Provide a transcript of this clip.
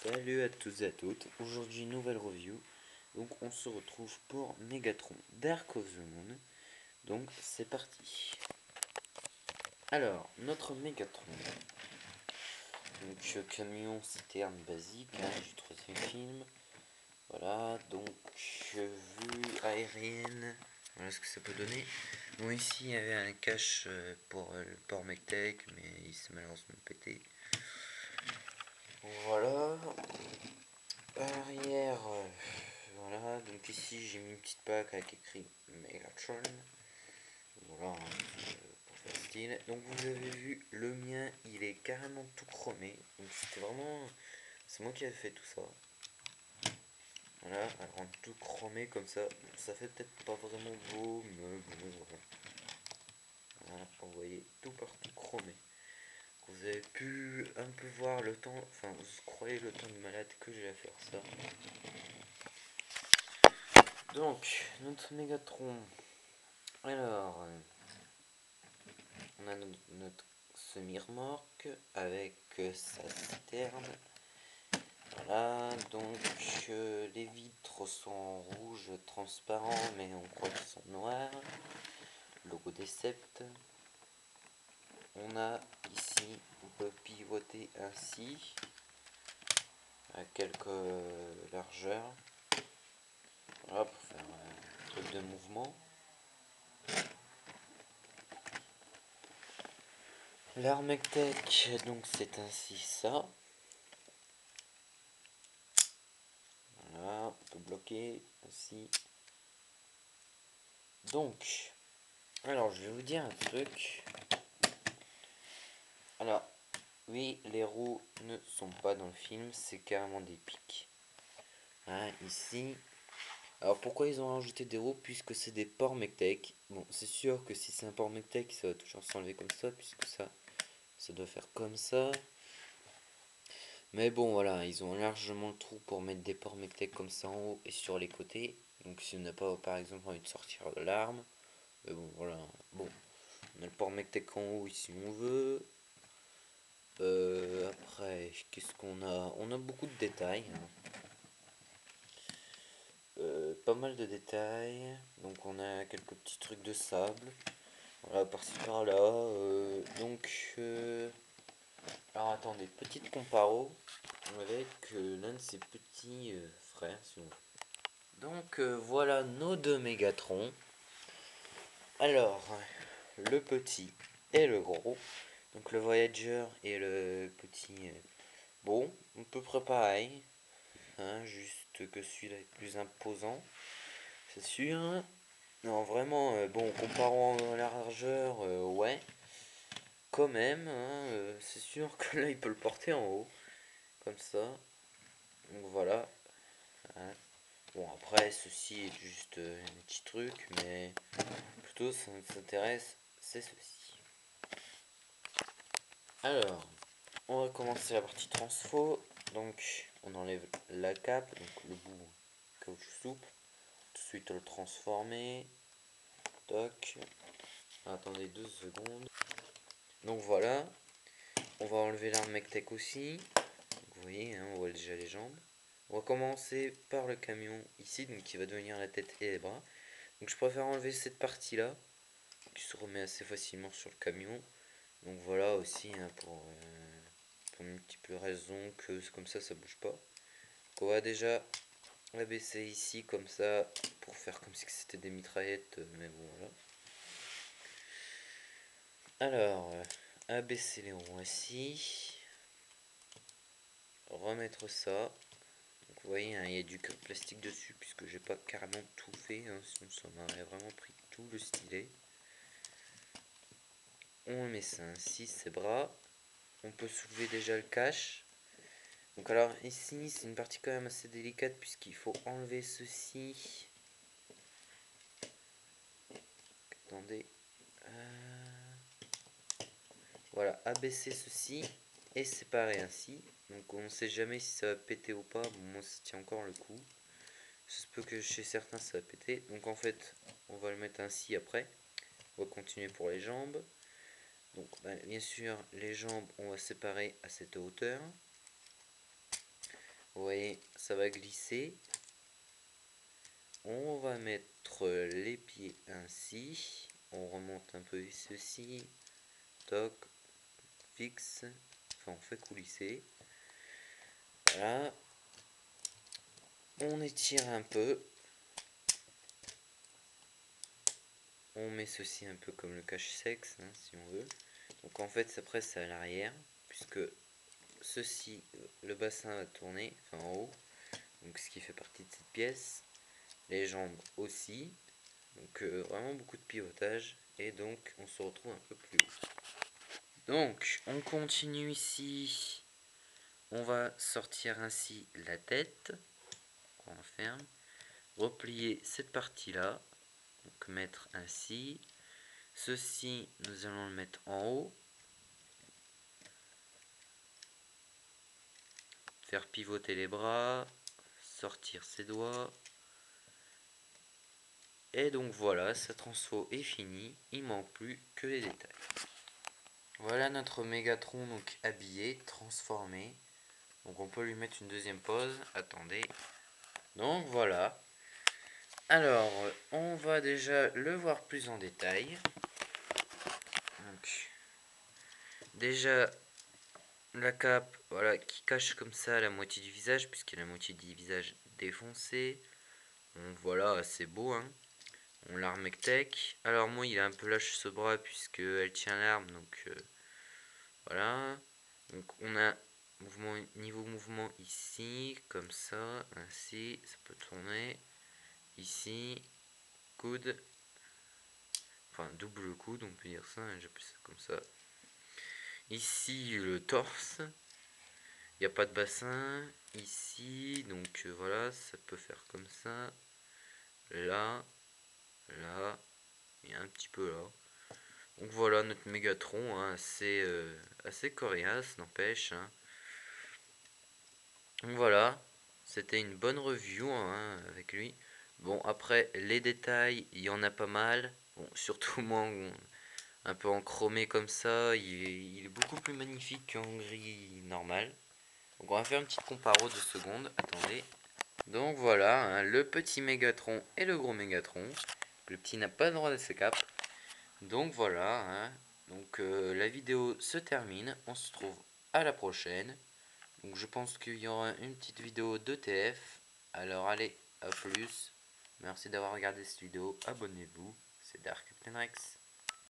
Salut à tous et à toutes, aujourd'hui nouvelle review, donc on se retrouve pour Megatron Dark of the Moon, donc c'est parti. Alors, notre Megatron, donc camion citerne basique du troisième film, voilà, donc vue aérienne, voilà ce que ça peut donner. Bon, ici il y avait un cache pour le port Mectec, mais il s'est malheureusement pété. Voilà. Arrière, voilà, donc ici j'ai mis une petite plaque avec écrit Megatron, voilà, pour faire style. Donc vous avez vu, le mien il est carrément tout chromé, donc c'était vraiment, c'est moi qui avais fait tout ça. Voilà, alors tout chromé comme ça fait peut-être pas vraiment beau, mais bon voilà. Voilà, vous voyez tout partout chromé. Vous avez pu un peu voir le temps, enfin vous croyez le temps de malade que j'ai à faire ça. Donc, notre Megatron. Alors, on a notre semi-remorque avec sa citerne. Voilà, donc les vitres sont rouges transparents, mais on croit qu'ils sont noirs. Logo des Sept. On a ici, on peut pivoter ainsi à quelques largeurs. Voilà, pour faire un truc de mouvement. L'Armectech, donc c'est ainsi ça. Voilà, on peut bloquer ainsi. Donc, alors je vais vous dire un truc. Alors, oui, les roues ne sont pas dans le film, c'est carrément des pics. Hein, ici. Alors pourquoi ils ont rajouté des roues? Puisque c'est des ports Mectec. Bon, c'est sûr que si c'est un port Mectec, ça va toujours s'enlever comme ça, puisque ça doit faire comme ça. Mais bon, voilà, ils ont largement le trou pour mettre des ports Mectec comme ça en haut et sur les côtés. Donc si on n'a pas, par exemple, envie de sortir de l'arme. Mais bon, voilà. Bon, on a le port Mectec en haut si on veut. Après, qu'est-ce qu'on a? On a beaucoup de détails. Pas mal de détails. Donc on a quelques petits trucs de sable. Voilà, par-ci par-là. Alors attendez, petite comparo avec l'un de ses petits frères, si on veut. Donc voilà nos deux Mégatrons. Alors, le petit et le gros. Donc le Voyager et le petit. Bon, à peu près pareil. Hein, juste que celui-là est plus imposant. C'est sûr. Non, vraiment, bon, comparant à la largeur, ouais. Quand même, hein, c'est sûr que là, il peut le porter en haut. Comme ça. Donc voilà. Hein. Bon, après, ceci est juste un petit truc, mais plutôt, ça nous intéresse, c'est ceci. Alors, on va commencer la partie transfo. Donc, on enlève la cape, donc le bout caoutchouc souple. Tout de suite, le transformer. Toc. Attendez 2 secondes. Donc voilà. On va enlever l'arme Mectec aussi. Donc, vous voyez, hein, on voit déjà les jambes. On va commencer par le camion ici, donc qui va devenir la tête et les bras. Donc je préfère enlever cette partie-là, qui se remet assez facilement sur le camion. Donc voilà aussi, hein, pour une petite raison que comme ça bouge pas. Donc on va déjà abaisser ici comme ça, pour faire comme si c'était des mitraillettes, mais bon voilà. Alors, abaisser les roues ici. Remettre ça. Donc vous voyez, hein, il y a du plastique dessus, puisque j'ai pas carrément tout fait, hein, sinon ça m'aurait vraiment pris tout le stylet. On met ça ainsi, ses bras. On peut soulever déjà le cache. Donc alors ici c'est une partie quand même assez délicate puisqu'il faut enlever ceci. Attendez. Voilà, abaisser ceci et séparer ainsi. Donc on ne sait jamais si ça va péter ou pas. Bon, moi ça tient encore le coup. Ça se peut que chez certains ça va péter. Donc en fait on va le mettre ainsi après. On va continuer pour les jambes. Donc bien sûr les jambes on va séparer à cette hauteur. Vous voyez, ça va glisser. On va mettre les pieds ainsi. On remonte un peu ceci. Toc, fixe. Enfin, on fait coulisser. Voilà. On étire un peu. On met ceci un peu comme le cache-sexe, hein, si on veut. Donc en fait, ça presse à l'arrière, puisque ceci, le bassin va tourner, enfin en haut. Donc ce qui fait partie de cette pièce. Les jambes aussi. Donc vraiment beaucoup de pivotage. Et donc on se retrouve un peu plus haut. Donc on continue ici. On va sortir ainsi la tête. On enferme. Replier cette partie là. Donc mettre ainsi. Ceci, nous allons le mettre en haut. Faire pivoter les bras. Sortir ses doigts. Et donc voilà, sa transfo est finie. Il manque plus que les détails. Voilà notre Mégatron donc habillé, transformé. Donc on peut lui mettre une deuxième pause. Attendez. Donc voilà. Alors, on va déjà le voir plus en détail. Donc, déjà, la cape, voilà, qui cache comme ça la moitié du visage, puisqu'il y a la moitié du visage défoncé. Donc voilà, c'est beau, hein. On l'arme avec tech. Alors moi, il a un peu lâché ce bras, puisqu'elle tient l'arme, donc voilà. Donc on a mouvement, niveau mouvement ici, comme ça, ainsi, ça peut tourner. Ici, coude. Enfin, double coude, on peut dire ça, hein, j'appelle ça comme ça. Ici, le torse. Il n'y a pas de bassin. Ici, donc voilà, ça peut faire comme ça. Là, là, et un petit peu là. Donc voilà notre Mégatron, hein, assez coriace, n'empêche. Hein. Donc voilà, c'était une bonne review hein, avec lui. Bon, après, les détails, il y en a pas mal. Bon, surtout moi, un peu en chromé comme ça, il est beaucoup plus magnifique qu'en gris normal. Donc on va faire une petite comparo de secondes, attendez. Donc voilà, hein, le petit Mégatron et le gros Mégatron. Le petit n'a pas le droit de se cap. Donc voilà, hein. Donc la vidéo se termine, on se trouve à la prochaine. Donc je pense qu'il y aura une petite vidéo d'ETF. Alors allez, à plus. Merci d'avoir regardé cette vidéo, abonnez-vous, c'est Dark Captain Rex.